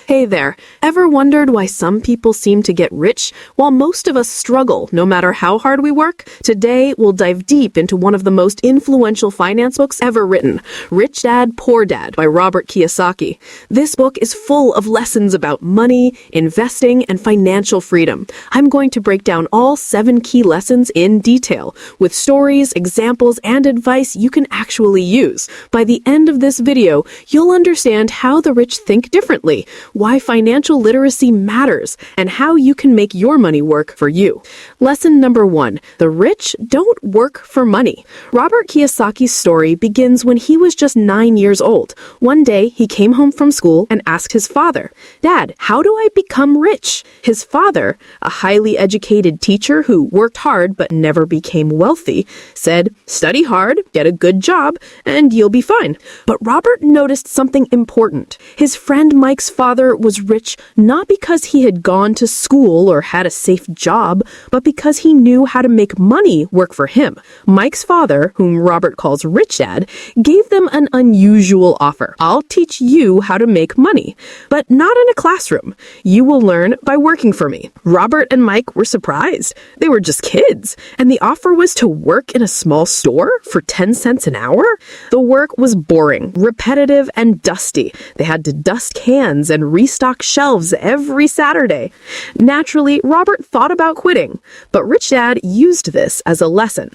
Hey there. Ever wondered why some people seem to get rich while most of us struggle no matter how hard we work? Today, we'll dive deep into one of the most influential finance books ever written, Rich Dad, Poor Dad by Robert Kiyosaki. This book is full of lessons about money, investing, and financial freedom. I'm going to break down all 7 key lessons in detail, with stories, examples, and advice you can actually use. By the end of this video, you'll understand how the rich think differently, why financial literacy matters, and how you can make your money work for you. Lesson number 1. The rich don't work for money. Robert Kiyosaki's story begins when he was just 9 years old. One day, he came home from school and asked his father, "Dad, how do I become rich?" His father, a highly educated teacher who worked hard but never became wealthy, said, "Study hard, get a good job, and you'll be fine." But Robert noticed something important. His friend Mike's father was rich not because he had gone to school or had a safe job, but because he knew how to make money work for him. Mike's father, whom Robert calls Rich Dad, gave them an unusual offer. "I'll teach you how to make money, but not in a classroom. You will learn by working for me." Robert and Mike were surprised. They were just kids, and the offer was to work in a small store for 10 cents an hour? The work was boring, repetitive, and dusty. They had to dust cans and restock shelves every Saturday. Naturally, Robert thought about quitting, but Rich Dad used this as a lesson.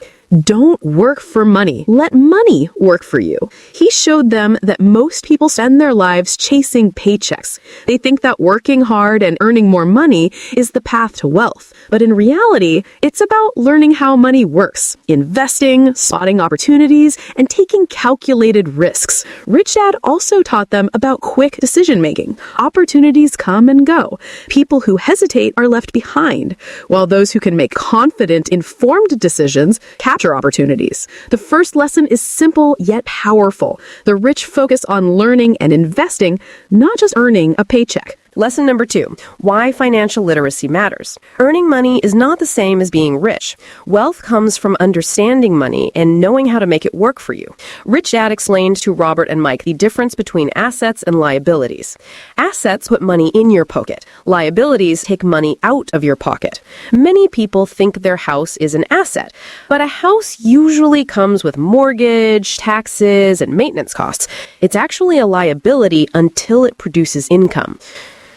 Don't work for money. Let money work for you. He showed them that most people spend their lives chasing paychecks. They think that working hard and earning more money is the path to wealth. But in reality, it's about learning how money works, investing, spotting opportunities, and taking calculated risks. Rich Dad also taught them about quick decision-making. Opportunities come and go. People who hesitate are left behind, while those who can make confident, informed decisions capture opportunities. The first lesson is simple yet powerful. The rich focus on learning and investing, not just earning a paycheck. Lesson number 2, why financial literacy matters. Earning money is not the same as being rich. Wealth comes from understanding money and knowing how to make it work for you. Rich Dad explained to Robert and Mike the difference between assets and liabilities. Assets put money in your pocket. Liabilities take money out of your pocket. Many people think their house is an asset, but a house usually comes with mortgage, taxes, and maintenance costs. It's actually a liability until it produces income.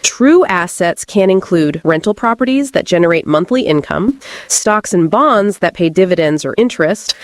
True assets can include rental properties that generate monthly income, stocks and bonds that pay dividends or interest,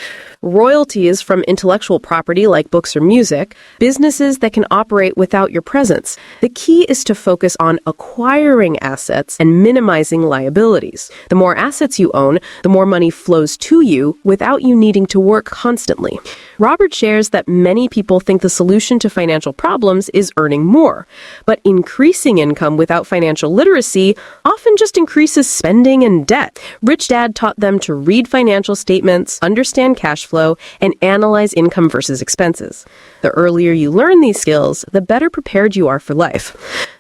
royalties from intellectual property like books or music, businesses that can operate without your presence. The key is to focus on acquiring assets and minimizing liabilities. The more assets you own, the more money flows to you without you needing to work constantly. Robert shares that many people think the solution to financial problems is earning more, but increasing income without financial literacy often just increases spending and debt. Rich Dad taught them to read financial statements, understand cash flow, and analyze income versus expenses. The earlier you learn these skills, the better prepared you are for life.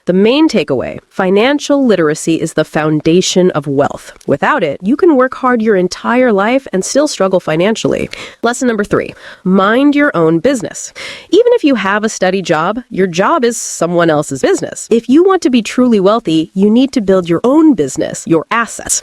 The main takeaway, financial literacy is the foundation of wealth. Without it, you can work hard your entire life and still struggle financially. Lesson number 3, mind your own business. Even if you have a steady job, your job is someone else's business. If you want to be truly wealthy, you need to build your own business, your assets.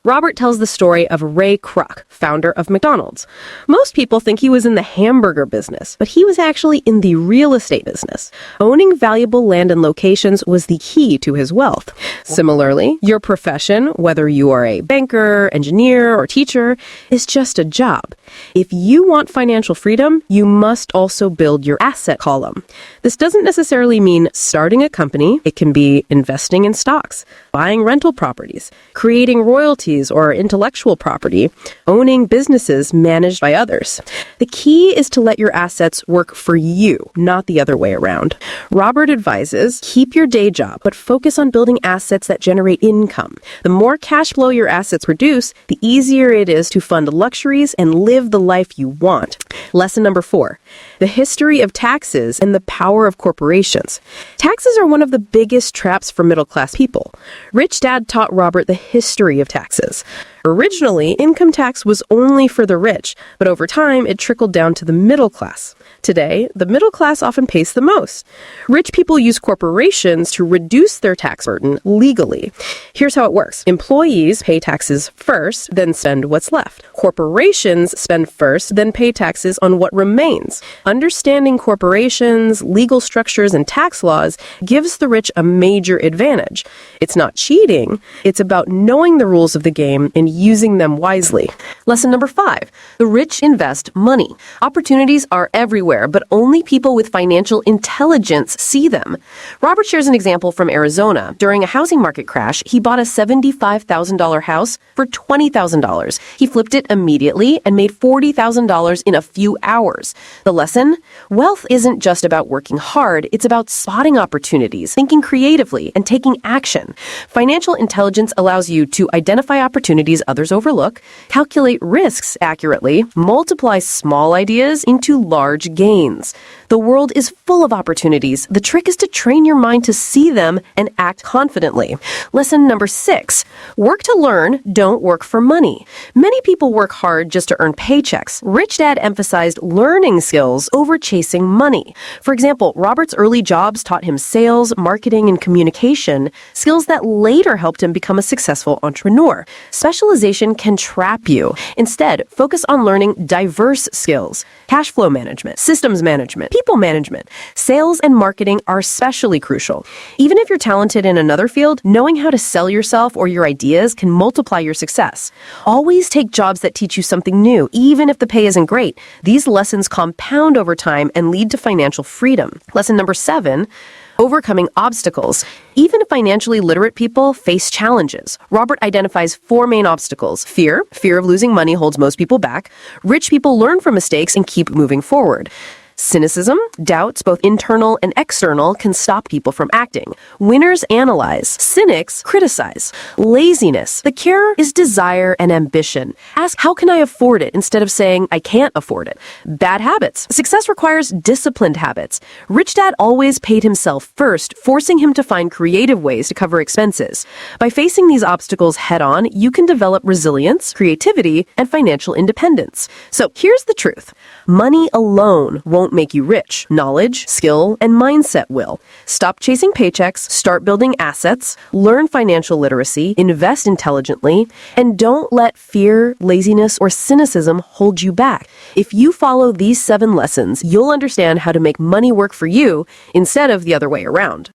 Robert tells the story of Ray Kroc, founder of McDonald's. Most people think he was in the hamburger business, but he was actually in the real estate business. Owning valuable land and locations was the key to his wealth. Similarly, your profession, whether you are a banker, engineer, or teacher, is just a job. If you want financial freedom, you must also build your asset column. This doesn't necessarily mean starting a company. It can be investing in stocks, buying rental properties, creating royalties or intellectual property, owning businesses managed by others. The key is to let your assets work for you, not the other way around. Robert advises, keep your day job, but focus on building assets that generate income. The more cash flow your assets produce, the easier it is to fund luxuries and live the life you want. Lesson number 4, the history of taxes and the power of corporations. Taxes are one of the biggest traps for middle-class people. Rich Dad taught Robert the history of taxes. Originally, income tax was only for the rich, but over time it trickled down to the middle class. Today, the middle class often pays the most. Rich people use corporations to reduce their tax burden legally. Here's how it works. Employees pay taxes first, then spend what's left. Corporations spend first, then pay taxes on what remains. Understanding corporations, legal structures, and tax laws gives the rich a major advantage. It's not cheating. It's about knowing the rules of the game and using them wisely. Lesson number 5. The rich invest money. Opportunities are everywhere, but only people with financial intelligence see them. Robert shares an example from Arizona. During a housing market crash, he bought a $75,000 house for $20,000. He flipped it immediately and made $40,000 in a few hours. The lesson? Wealth isn't just about working hard. It's about spotting opportunities, thinking creatively, and taking action. Financial intelligence allows you to identify opportunities others overlook, calculate risks accurately, multiply small ideas into large gains. The world is full of opportunities. The trick is to train your mind to see them and act confidently. Lesson number 6. Work to learn, don't work for money. Many people work hard just to earn paychecks. Rich Dad emphasized learning skills over chasing money. For example, Robert's early jobs taught him sales, marketing, and communication, skills that later helped him become a successful entrepreneur. Specialization can trap you. Instead, focus on learning diverse skills. Cash flow management, systems management, people management, sales and marketing are especially crucial. Even if you're talented in another field, knowing how to sell yourself or your ideas can multiply your success. Always take jobs that teach you something new, even if the pay isn't great. These lessons compound over time and lead to financial freedom. Lesson number 7. Overcoming obstacles. Even financially literate people face challenges. Robert identifies 4 main obstacles. Fear. Fear of losing money holds most people back. Rich people learn from mistakes and keep moving forward. Cynicism, doubts, both internal and external, can stop people from acting. Winners analyze. Cynics criticize. Laziness. The cure is desire and ambition. Ask, how can I afford it, instead of saying, I can't afford it. Bad habits. Success requires disciplined habits. Rich Dad always paid himself first, forcing him to find creative ways to cover expenses. By facing these obstacles head on, you can develop resilience, creativity, and financial independence. So here's the truth. Money alone won't make you rich. Knowledge, skill, and mindset will. Stop chasing paychecks, start building assets, learn financial literacy, invest intelligently, and don't let fear, laziness, or cynicism hold you back. If you follow these 7 lessons, you'll understand how to make money work for you instead of the other way around.